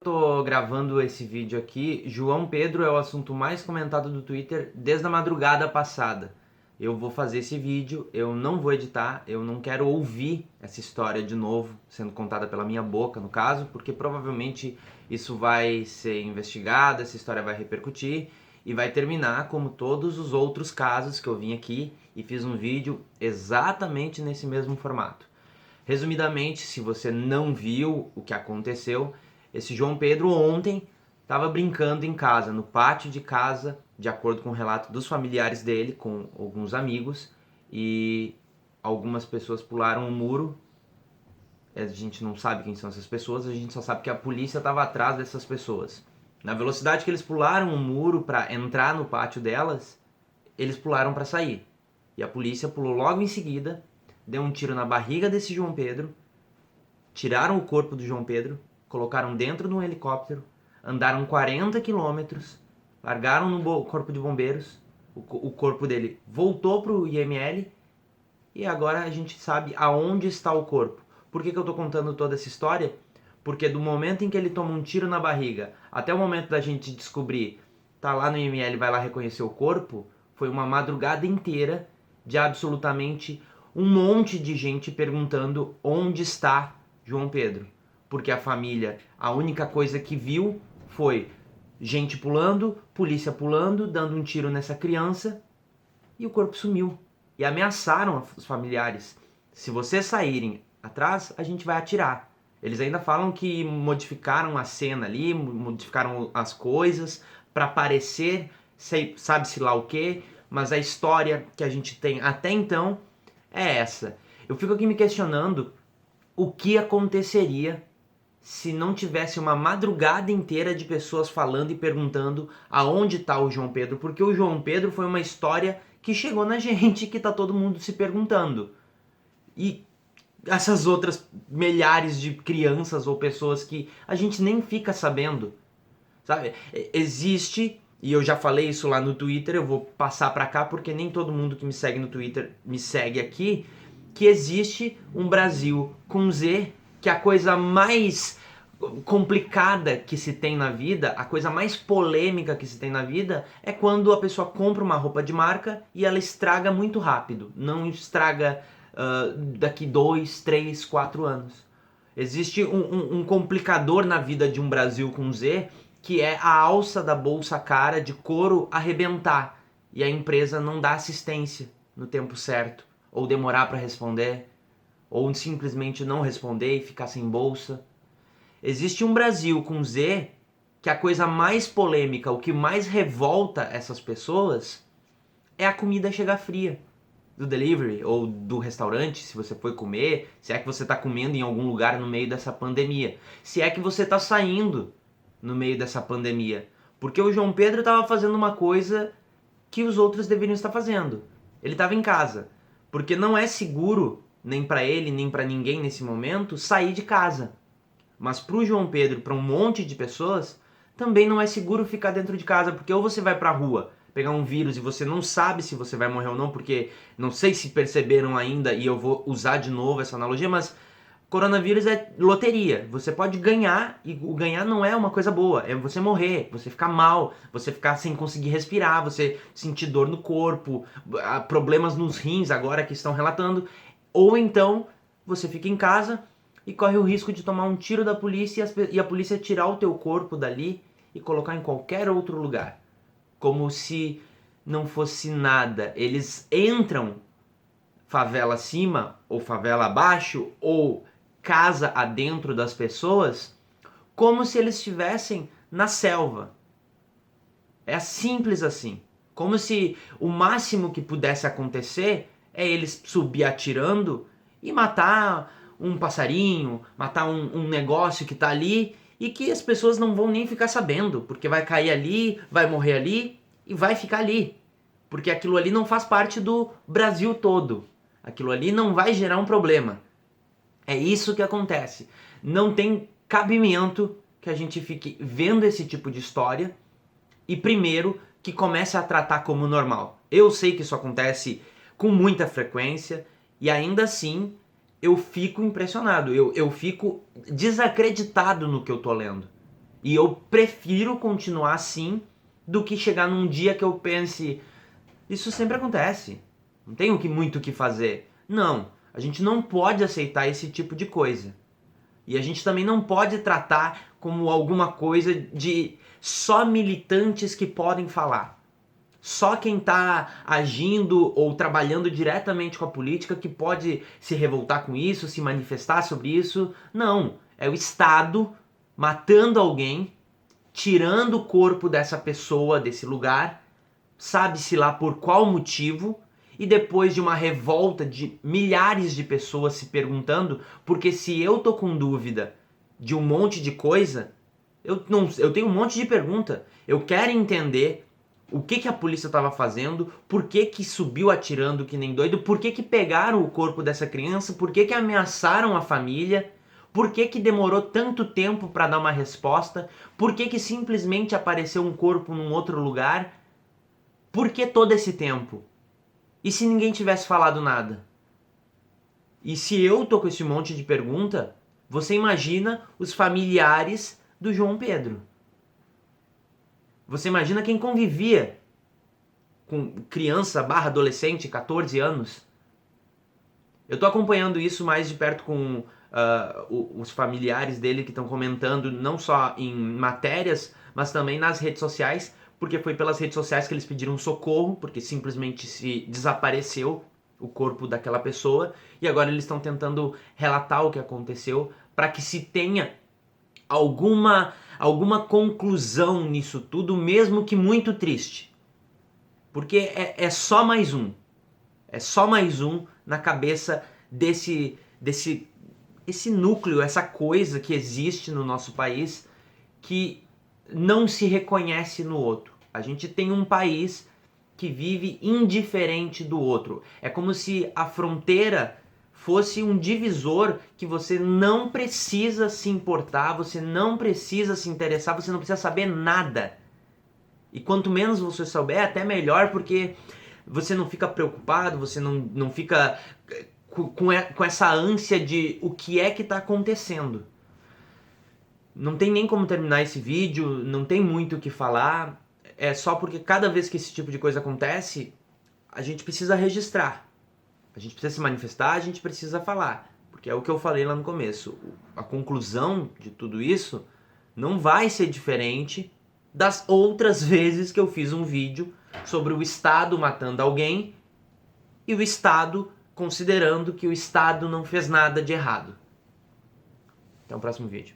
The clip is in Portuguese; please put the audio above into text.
Tô gravando esse vídeo aqui, João Pedro é o assunto mais comentado do Twitter desde a madrugada passada. Eu vou fazer esse vídeo, eu não vou editar, eu não quero ouvir essa história de novo, sendo contada pela minha boca, no caso, porque provavelmente isso vai ser investigado, essa história vai repercutir e vai terminar como todos os outros casos que eu vim aqui e fiz um vídeo exatamente nesse mesmo formato. Resumidamente, se você não viu o que aconteceu, esse João Pedro ontem estava brincando em casa, no pátio de casa, de acordo com o relato dos familiares dele, com alguns amigos, e algumas pessoas pularam o muro. A gente não sabe quem são essas pessoas, a gente só sabe que a polícia estava atrás dessas pessoas. Na velocidade que eles pularam o muro para entrar no pátio delas, eles pularam para sair. E a polícia pulou logo em seguida, deu um tiro na barriga desse João Pedro, tiraram o corpo do João Pedro, colocaram dentro de um helicóptero, andaram 40 quilômetros, largaram no corpo de bombeiros, o corpo dele voltou para o IML e agora a gente sabe aonde está o corpo. Por que eu estou contando toda essa história? Porque do momento em que ele toma um tiro na barriga até o momento da gente descobrir, tá lá no IML, vai lá reconhecer o corpo, foi uma madrugada inteira de absolutamente um monte de gente perguntando onde está João Pedro. Porque a família, a única coisa que viu foi gente pulando, polícia pulando, dando um tiro nessa criança e o corpo sumiu. E ameaçaram os familiares: se vocês saírem atrás, a gente vai atirar. Eles ainda falam que modificaram a cena ali, modificaram as coisas para parecer, sabe-se lá o que, mas a história que a gente tem até então é essa. Eu fico aqui me questionando o que aconteceria se não tivesse uma madrugada inteira de pessoas falando e perguntando aonde está o João Pedro, porque o João Pedro foi uma história que chegou na gente, que tá todo mundo se perguntando. E essas outras milhares de crianças ou pessoas que a gente nem fica sabendo, sabe? Existe, e eu já falei isso lá no Twitter, eu vou passar pra cá porque nem todo mundo que me segue no Twitter me segue aqui, que existe um Brasil com Z, que é a coisa mais complicada que se tem na vida, a coisa mais polêmica que se tem na vida é quando a pessoa compra uma roupa de marca e ela estraga muito rápido, não estraga daqui 2, 3, 4 anos. Existe um complicador na vida de um Brasil com Z, que é a alça da bolsa cara de couro arrebentar e a empresa não dá assistência no tempo certo, ou demorar para responder, ou simplesmente não responder e ficar sem bolsa. Existe um Brasil com Z que a coisa mais polêmica, o que mais revolta essas pessoas é a comida chegar fria do delivery ou do restaurante, se você foi comer, se é que você está comendo em algum lugar no meio dessa pandemia, se é que você está saindo no meio dessa pandemia. Porque o João Pedro estava fazendo uma coisa que os outros deveriam estar fazendo. Ele estava em casa. Porque não é seguro, nem para ele, nem para ninguém nesse momento, sair de casa. Mas para o João Pedro, para um monte de pessoas, também não é seguro ficar dentro de casa, porque ou você vai para a rua pegar um vírus e você não sabe se você vai morrer ou não, porque não sei se perceberam ainda, e eu vou usar de novo essa analogia, mas coronavírus é loteria. Você pode ganhar, e o ganhar não é uma coisa boa, é você morrer, você ficar mal, você ficar sem conseguir respirar, você sentir dor no corpo, problemas nos rins agora que estão relatando, ou então você fica em casa e corre o risco de tomar um tiro da polícia e a polícia tirar o teu corpo dali e colocar em qualquer outro lugar. Como se não fosse nada. Eles entram favela acima ou favela abaixo ou casa adentro das pessoas como se eles estivessem na selva. É simples assim. Como se o máximo que pudesse acontecer é eles subir atirando e matar um passarinho, matar um negócio que tá ali e que as pessoas não vão nem ficar sabendo, porque vai cair ali, vai morrer ali e vai ficar ali. Porque aquilo ali não faz parte do Brasil todo. Aquilo ali não vai gerar um problema. É isso que acontece. Não tem cabimento que a gente fique vendo esse tipo de história e primeiro que comece a tratar como normal. Eu sei que isso acontece com muita frequência e ainda assim eu fico impressionado, eu fico desacreditado no que eu tô lendo. E eu prefiro continuar assim do que chegar num dia que eu pense, isso sempre acontece, não tenho muito o que fazer. Não, a gente não pode aceitar esse tipo de coisa. E a gente também não pode tratar como alguma coisa de só militantes que podem falar. Só quem está agindo ou trabalhando diretamente com a política que pode se revoltar com isso, se manifestar sobre isso. Não, é o Estado matando alguém, tirando o corpo dessa pessoa desse lugar, sabe-se lá por qual motivo, e depois de uma revolta de milhares de pessoas se perguntando, porque se eu tô com dúvida de um monte de coisa, eu tenho um monte de pergunta. Eu quero entender o que a polícia estava fazendo, por que subiu atirando que nem doido, por que pegaram o corpo dessa criança, por que ameaçaram a família, por que demorou tanto tempo para dar uma resposta, por que simplesmente apareceu um corpo num outro lugar, por que todo esse tempo? E se ninguém tivesse falado nada? E se eu tô com esse monte de pergunta, você imagina os familiares do João Pedro. Você imagina quem convivia com criança / adolescente, 14 anos. Eu tô acompanhando isso mais de perto com os familiares dele que estão comentando não só em matérias, mas também nas redes sociais, porque foi pelas redes sociais que eles pediram socorro, porque simplesmente se desapareceu o corpo daquela pessoa, e agora eles estão tentando relatar o que aconteceu para que se tenha alguma conclusão nisso tudo, mesmo que muito triste. Porque é só mais um. É só mais um na cabeça esse núcleo, essa coisa que existe no nosso país que não se reconhece no outro. A gente tem um país que vive indiferente do outro. É como se a fronteira fosse um divisor que você não precisa se importar, você não precisa se interessar, você não precisa saber nada. E quanto menos você souber, até melhor, porque você não fica preocupado, você não fica com essa ânsia de o que é que está acontecendo. Não tem nem como terminar esse vídeo, não tem muito o que falar, é só porque cada vez que esse tipo de coisa acontece, a gente precisa registrar. A gente precisa se manifestar, a gente precisa falar. Porque é o que eu falei lá no começo. A conclusão de tudo isso não vai ser diferente das outras vezes que eu fiz um vídeo sobre o Estado matando alguém e o Estado considerando que o Estado não fez nada de errado. Até o próximo vídeo.